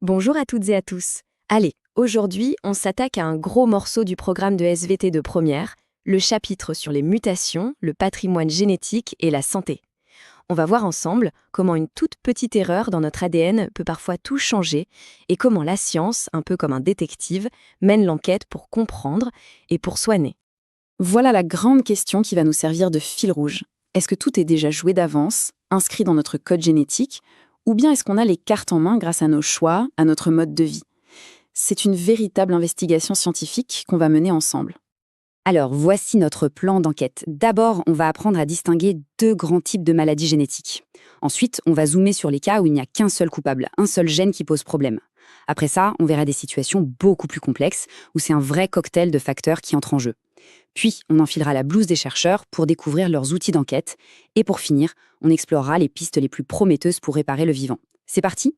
Bonjour à toutes et à tous. Allez, aujourd'hui, on s'attaque à un gros morceau du programme de SVT de première, le chapitre sur les mutations, le patrimoine génétique et la santé. On va voir ensemble comment une toute petite erreur dans notre ADN peut parfois tout changer et comment la science, un peu comme un détective, mène l'enquête pour comprendre et pour soigner. Voilà la grande question qui va nous servir de fil rouge. Est-ce que tout est déjà joué d'avance, inscrit dans notre code génétique, ou bien est-ce qu'on a les cartes en main grâce à nos choix, à notre mode de vie? C'est une véritable investigation scientifique qu'on va mener ensemble. Alors, voici notre plan d'enquête. D'abord, on va apprendre à distinguer deux grands types de maladies génétiques. Ensuite, on va zoomer sur les cas où il n'y a qu'un seul coupable, un seul gène qui pose problème. Après ça, on verra des situations beaucoup plus complexes, où c'est un vrai cocktail de facteurs qui entrent en jeu. Puis, on enfilera la blouse des chercheurs pour découvrir leurs outils d'enquête. Et pour finir, on explorera les pistes les plus prometteuses pour réparer le vivant. C'est parti ?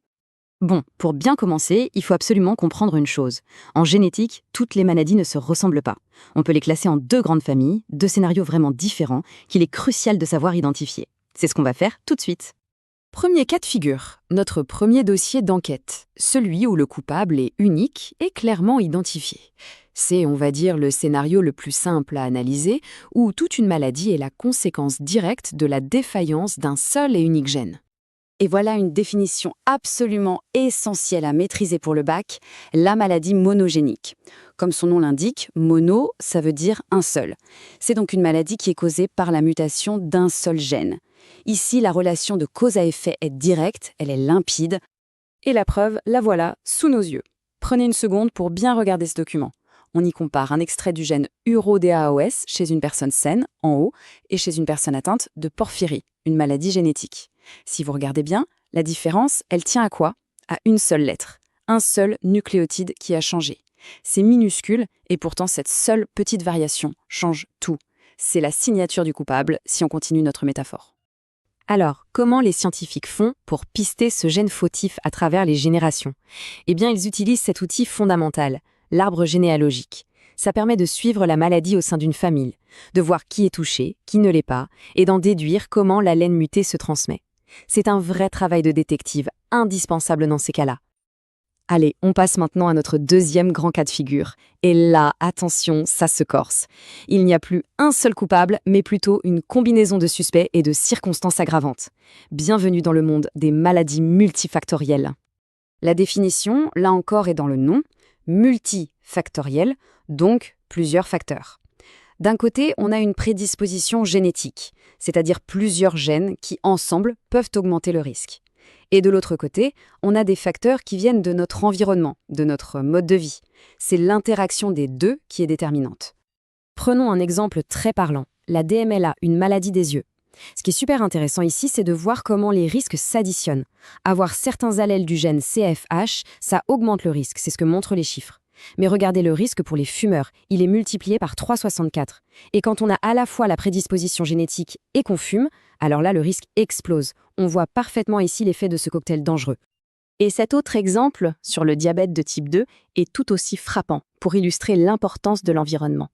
Bon, pour bien commencer, il faut absolument comprendre une chose. En génétique, toutes les maladies ne se ressemblent pas. On peut les classer en deux grandes familles, deux scénarios vraiment différents, qu'il est crucial de savoir identifier. C'est ce qu'on va faire tout de suite. Premier cas de figure, notre premier dossier d'enquête, celui où le coupable est unique et clairement identifié. C'est, on va dire, le scénario le plus simple à analyser, où toute une maladie est la conséquence directe de la défaillance d'un seul et unique gène. Et voilà une définition absolument essentielle à maîtriser pour le bac, la maladie monogénique. Comme son nom l'indique, mono, ça veut dire un seul. C'est donc une maladie qui est causée par la mutation d'un seul gène. Ici, la relation de cause à effet est directe, elle est limpide. Et la preuve, la voilà, sous nos yeux. Prenez une seconde pour bien regarder ce document. On y compare un extrait du gène URODAOS chez une personne saine, en haut, et chez une personne atteinte de porphyrie, une maladie génétique. Si vous regardez bien, la différence, elle tient à quoi? À une seule lettre, un seul nucléotide qui a changé. C'est minuscule, et pourtant cette seule petite variation change tout. C'est la signature du coupable, si on continue notre métaphore. Alors, comment les scientifiques font pour pister ce gène fautif à travers les générations? Eh bien, ils utilisent cet outil fondamental, l'arbre généalogique. Ça permet de suivre la maladie au sein d'une famille, de voir qui est touché, qui ne l'est pas, et d'en déduire comment la laine mutée se transmet. C'est un vrai travail de détective, indispensable dans ces cas-là. Allez, on passe maintenant à notre deuxième grand cas de figure. Et là, attention, ça se corse. Il n'y a plus un seul coupable, mais plutôt une combinaison de suspects et de circonstances aggravantes. Bienvenue dans le monde des maladies multifactorielles. La définition, là encore, est dans le nom, multifactoriel, donc plusieurs facteurs. D'un côté, on a une prédisposition génétique, c'est-à-dire plusieurs gènes qui, ensemble, peuvent augmenter le risque. Et de l'autre côté, on a des facteurs qui viennent de notre environnement, de notre mode de vie. C'est l'interaction des deux qui est déterminante. Prenons un exemple très parlant, la DMLA, une maladie des yeux. Ce qui est super intéressant ici, c'est de voir comment les risques s'additionnent. Avoir certains allèles du gène CFH, ça augmente le risque, c'est ce que montrent les chiffres. Mais regardez le risque pour les fumeurs, il est multiplié par 3,64. Et quand on a à la fois la prédisposition génétique et qu'on fume, alors là, le risque explose. On voit parfaitement ici l'effet de ce cocktail dangereux. Et cet autre exemple, sur le diabète de type 2, est tout aussi frappant pour illustrer l'importance de l'environnement.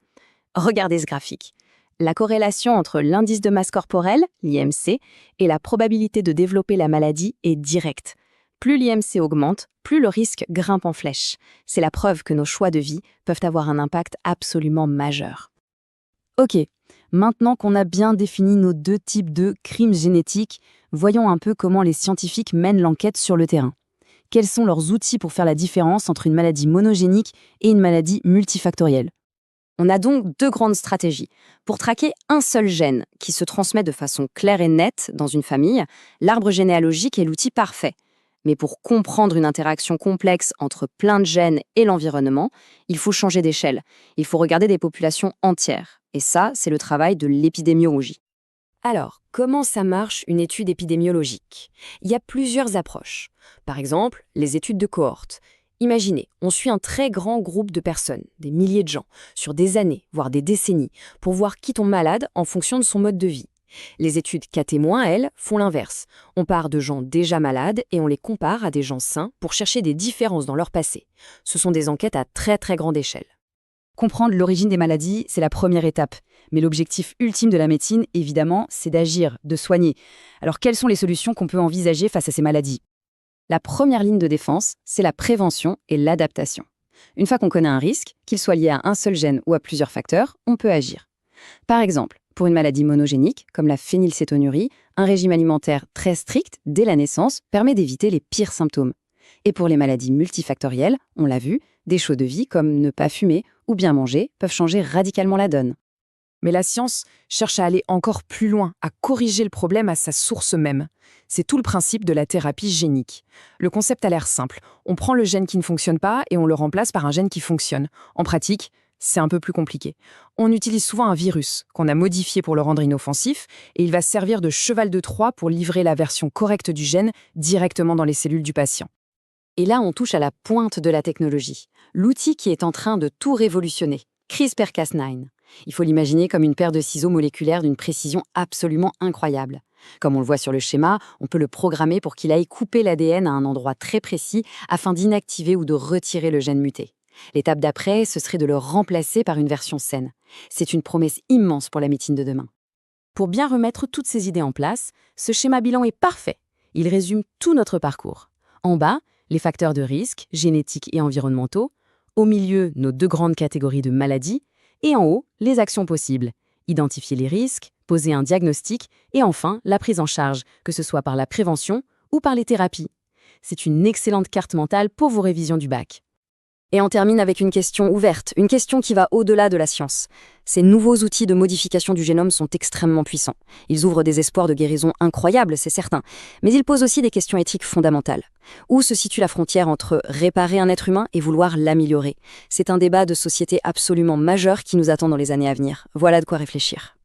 Regardez ce graphique. La corrélation entre l'indice de masse corporelle, l'IMC, et la probabilité de développer la maladie est directe. Plus l'IMC augmente, plus le risque grimpe en flèche. C'est la preuve que nos choix de vie peuvent avoir un impact absolument majeur. Ok, maintenant qu'on a bien défini nos deux types de crimes génétiques, voyons un peu comment les scientifiques mènent l'enquête sur le terrain. Quels sont leurs outils pour faire la différence entre une maladie monogénique et une maladie multifactorielle? On a donc deux grandes stratégies. Pour traquer un seul gène qui se transmet de façon claire et nette dans une famille, l'arbre généalogique est l'outil parfait. Mais pour comprendre une interaction complexe entre plein de gènes et l'environnement, il faut changer d'échelle. Il faut regarder des populations entières. Et ça, c'est le travail de l'épidémiologie. Alors, comment ça marche une étude épidémiologique? Il y a plusieurs approches. Par exemple, les études de cohorte. Imaginez, on suit un très grand groupe de personnes, des milliers de gens, sur des années, voire des décennies, pour voir qui tombe malade en fonction de son mode de vie. Les études cas témoins, elles, font l'inverse. On part de gens déjà malades et on les compare à des gens sains pour chercher des différences dans leur passé. Ce sont des enquêtes à très très grande échelle. Comprendre l'origine des maladies, c'est la première étape. Mais l'objectif ultime de la médecine, évidemment, c'est d'agir, de soigner. Alors quelles sont les solutions qu'on peut envisager face à ces maladies? La première ligne de défense, c'est la prévention et l'adaptation. Une fois qu'on connaît un risque, qu'il soit lié à un seul gène ou à plusieurs facteurs, on peut agir. Par exemple, pour une maladie monogénique, comme la phénylcétonurie, un régime alimentaire très strict dès la naissance permet d'éviter les pires symptômes. Et pour les maladies multifactorielles, on l'a vu, des choix de vie comme ne pas fumer ou bien manger peuvent changer radicalement la donne. Mais la science cherche à aller encore plus loin, à corriger le problème à sa source même. C'est tout le principe de la thérapie génique. Le concept a l'air simple. On prend le gène qui ne fonctionne pas et on le remplace par un gène qui fonctionne. En pratique, c'est un peu plus compliqué. On utilise souvent un virus qu'on a modifié pour le rendre inoffensif et il va servir de cheval de Troie pour livrer la version correcte du gène directement dans les cellules du patient. Et là, on touche à la pointe de la technologie, l'outil qui est en train de tout révolutionner, CRISPR-Cas9. Il faut l'imaginer comme une paire de ciseaux moléculaires d'une précision absolument incroyable. Comme on le voit sur le schéma, on peut le programmer pour qu'il aille couper l'ADN à un endroit très précis afin d'inactiver ou de retirer le gène muté. L'étape d'après, ce serait de le remplacer par une version saine. C'est une promesse immense pour la médecine de demain. Pour bien remettre toutes ces idées en place, ce schéma bilan est parfait. Il résume tout notre parcours. En bas, les facteurs de risque, génétiques et environnementaux. Au milieu, nos 2 grandes catégories de maladies. Et en haut, les actions possibles. Identifier les risques, poser un diagnostic et enfin, la prise en charge, que ce soit par la prévention ou par les thérapies. C'est une excellente carte mentale pour vos révisions du bac. Et on termine avec une question ouverte, une question qui va au-delà de la science. Ces nouveaux outils de modification du génome sont extrêmement puissants. Ils ouvrent des espoirs de guérison incroyables, c'est certain. Mais ils posent aussi des questions éthiques fondamentales. Où se situe la frontière entre réparer un être humain et vouloir l'améliorer? C'est un débat de société absolument majeur qui nous attend dans les années à venir. Voilà de quoi réfléchir.